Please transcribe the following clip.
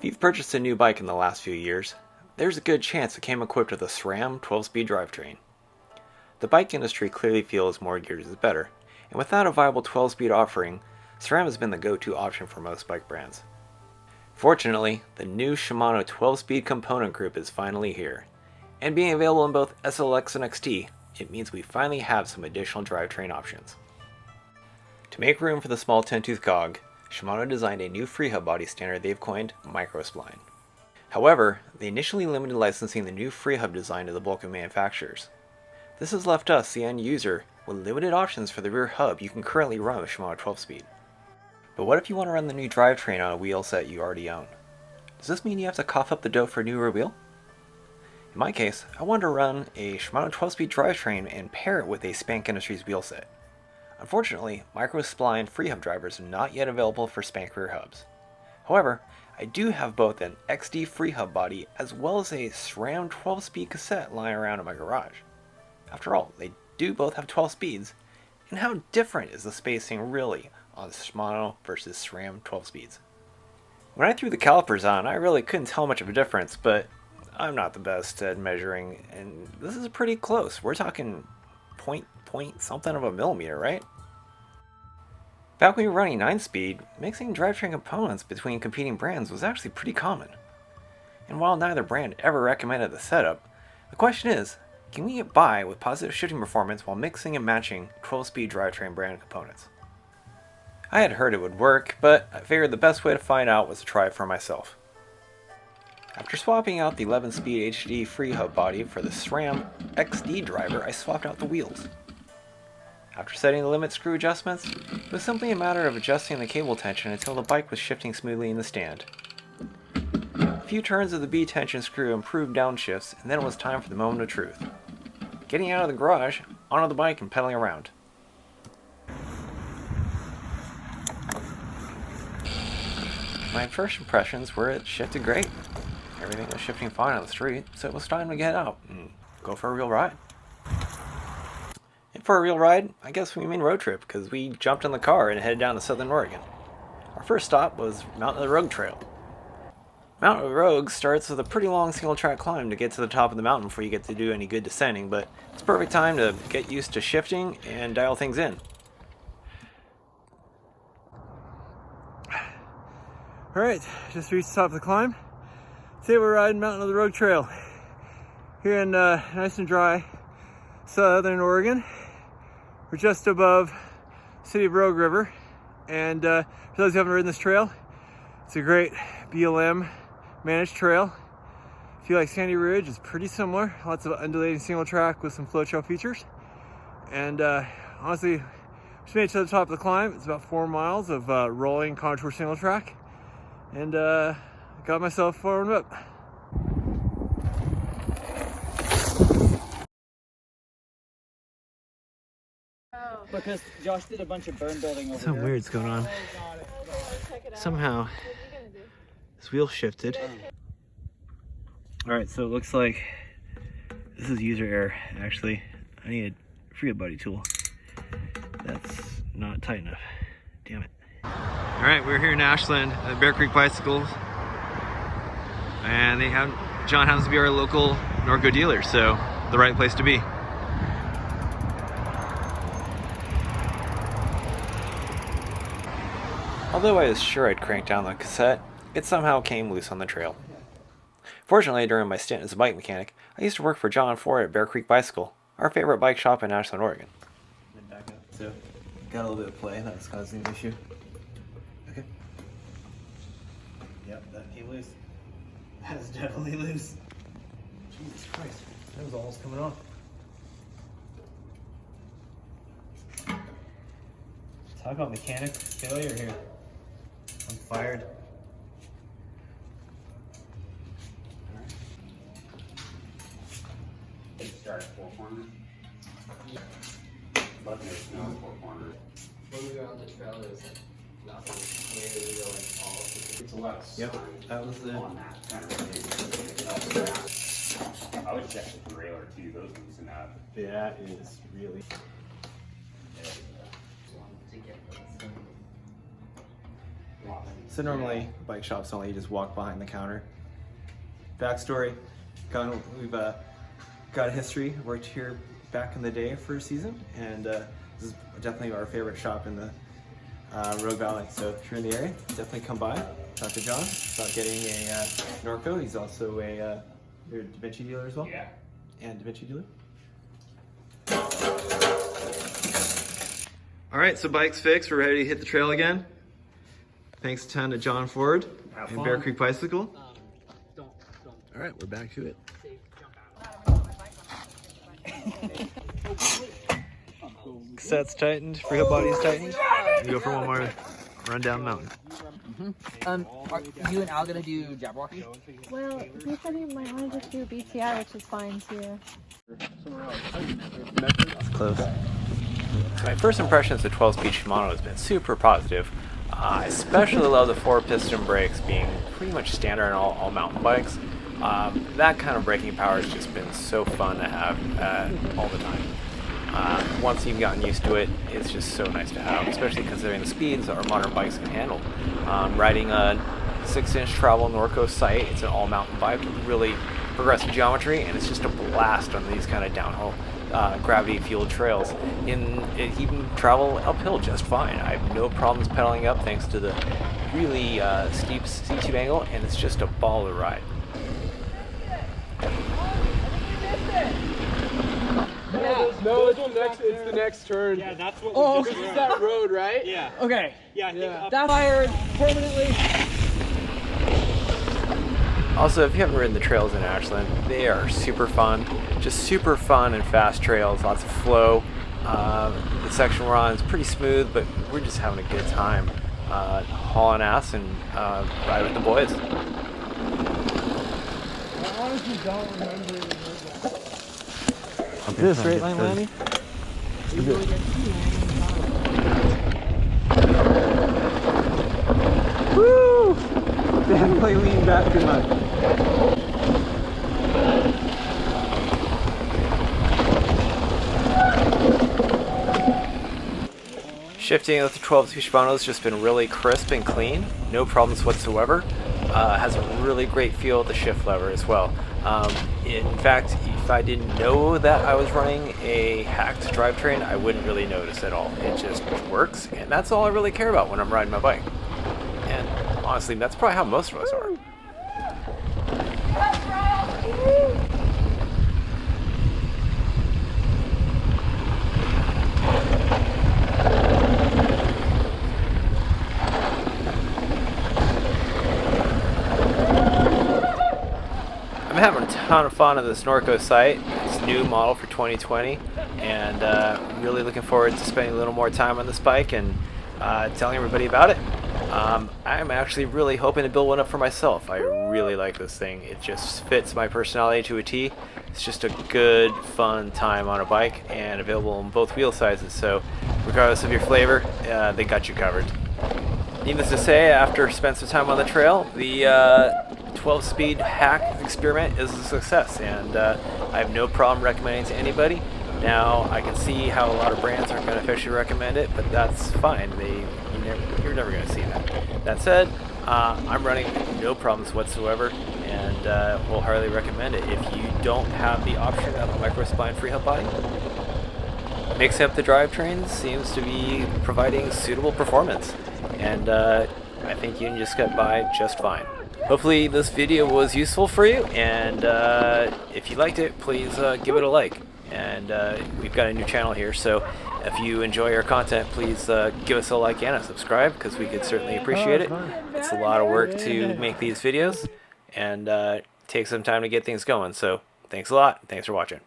If you've purchased a new bike in the last few years, there's a good chance it came equipped with a SRAM 12-speed drivetrain. The bike industry clearly feels more geared is better, and without a viable 12-speed offering, SRAM has been the go-to option for most bike brands. Fortunately, the new Shimano 12-speed component group is finally here, and being available in both SLX and XT, it means we finally have some additional drivetrain options. To make room for the small 10-tooth cog, Shimano designed a new freehub body standard they've coined Micro Spline. However, they initially limited licensing the new freehub design to the bulk of manufacturers. This has left us, the end user, with limited options for the rear hub you can currently run with Shimano 12-speed. But what if you want to run the new drivetrain on a wheel set you already own? Does this mean you have to cough up the dough for a new rear wheel? In my case, I wanted to run a Shimano 12-speed drivetrain and pair it with a Spank Industries wheel set. Unfortunately, Micro Spline freehub drivers are not yet available for Spank rear hubs. However, I do have both an XD freehub body as well as a SRAM 12-speed cassette lying around in my garage. After all, they do both have 12 speeds, and how different is the spacing really on Shimano versus SRAM 12 speeds? When I threw the calipers on, I really couldn't tell much of a difference, but I'm not the best at measuring, and this is pretty close. We're talking point something of a millimeter, right? Back when we were running 9-speed, mixing drivetrain components between competing brands was actually pretty common. And while neither brand ever recommended the setup, the question is, can we get by with positive shifting performance while mixing and matching 12-speed drivetrain brand components? I had heard it would work, but I figured the best way to find out was to try it for myself. After swapping out the 11-speed HD freehub body for the SRAM XD Driver, I swapped out the wheels. After setting the limit screw adjustments, it was simply a matter of adjusting the cable tension until the bike was shifting smoothly in the stand. A few turns of the B tension screw improved downshifts, and then it was time for the moment of truth. Getting out of the garage, onto the bike and pedaling around. My first impressions were it shifted great. Everything was shifting fine on the street, so it was time to get out and go for a real ride. And for a real ride, I guess we mean road trip, because we jumped in the car and headed down to Southern Oregon. Our first stop was Mountain of the Rogue Trail. Mountain of the Rogue starts with a pretty long single track climb to get to the top of the mountain before you get to do any good descending, but it's a perfect time to get used to shifting and dial things in. Alright, just reached the top of the climb. Today we're riding Mountain of the Rogue Trail here in nice and dry Southern Oregon. We're just above the city of Rogue River, and for those who haven't ridden this trail, it's a great BLM managed trail. If you like Sandy Ridge, it's pretty similar. Lots of undulating single track with some flow trail features. And honestly, just made it to the top of the climb. It's about 4 miles of rolling contour single track, and got myself warmed up. Because Josh did a bunch of burn building over Something here. weird's going on. Somehow this wheel shifted. Alright, so it looks like this is user error. Actually, I need a freehub body tool. That's not tight enough. Damn it. Alright, we're here in Ashland at Bear Creek Bicycles. And John happens to be our local Norco dealer, so the right place to be. Although I was sure I'd cranked down the cassette, it somehow came loose on the trail. Fortunately, during my stint as a bike mechanic, I used to work for John Ford at Bear Creek Bicycle, our favorite bike shop in Ashland, Oregon. Then back up. So, got a little bit of play, that was causing the issue. Okay. Yep, that came loose. That is definitely loose. Jesus Christ, that was almost coming off. Talk about mechanic failure here. I'm fired. Start at 4 corners. Let me know 4 corners. When we were on the trail, there was like nothing. We were going all. It's a lot of Yep, sign that was the. on that kind of thing. I would check the derailleur too. Those loosen up. That is really. So normally bike shops only just walk behind the counter. Backstory, we've got a history, worked here back in the day for a season, and this is definitely our favorite shop in the Rogue Valley. So if you're in the area, definitely come by, talk to John about getting a Norco. He's also a you're a Da Vinci dealer as well? Yeah. And Da Vinci dealer? All right, so bike's fixed. We're ready to hit the trail again. Thanks a ton to John Ford and Bear Creek Bicycle. All right, we're back to it. Cassette's tightened, free heel body's tightened. We go for one more run down the mountain. Are you and Al gonna do Jabberwocky? Well, he said he might want to just do BTI, which is fine too. Close. So my first impressions of 12-speed Shimano has been super positive. I especially love the 4-piston brakes being pretty much standard on all mountain bikes. That kind of braking power has just been so fun to have all the time. Once you've gotten used to it, it's just so nice to have, especially considering the speeds our modern bikes can handle. Riding a 6-inch travel Norco Sight, it's an all-mountain bike with really progressive geometry, and it's just a blast on these kind of downhill gravity-fueled trails. It can travel uphill just fine. I have no problems pedaling up thanks to the really steep C-tube angle, and it's just a ball to ride. No, it's the next turn. Yeah, that's what Oh, this is that road, right? Yeah. Okay. Yeah, I think up That fired permanently. Also, if you haven't ridden the trails in Ashland, they are super fun. Just super fun and fast trails, lots of flow. The section we're on is pretty smooth, but we're just having a good time hauling ass and ride with the boys. I honestly don't remember. Is it a straight line landing? Woo! Definitely lean back too much. Shifting with the 12-speed Shimano has just been really crisp and clean, no problems whatsoever. Has a really great feel with the shift lever as well. In fact, if I didn't know that I was running a hacked drivetrain, I wouldn't really notice at all. It just works, and that's all I really care about when I'm riding my bike. And honestly, that's probably how most of us are. I'm having a ton of fun on this Norco Sight. It's a new model for 2020, and really looking forward to spending a little more time on this bike and telling everybody about it. I'm actually really hoping to build one up for myself. I really like this thing. It just fits my personality to a T. It's just a good, fun time on a bike, and available in both wheel sizes, so regardless of your flavor, they got you covered. Needless to say, after spending some time on the trail, the 12-speed hack experiment is a success, and I have no problem recommending it to anybody. Now, I can see how a lot of brands aren't going to officially recommend it, but that's fine. You're never going to see that. That said, I'm running no problems whatsoever, and wholeheartedly recommend it. If you don't have the option of a Micro Spline freeheld body, mixing up the drivetrains seems to be providing suitable performance, and I think you can just get by just fine. Hopefully this video was useful for you, and if you liked it, please give it a like. And we've got a new channel here, so if you enjoy our content, please give us a like and a subscribe, because we could certainly appreciate it. It's a lot of work to make these videos, and take some time to get things going. So thanks a lot. Thanks for watching.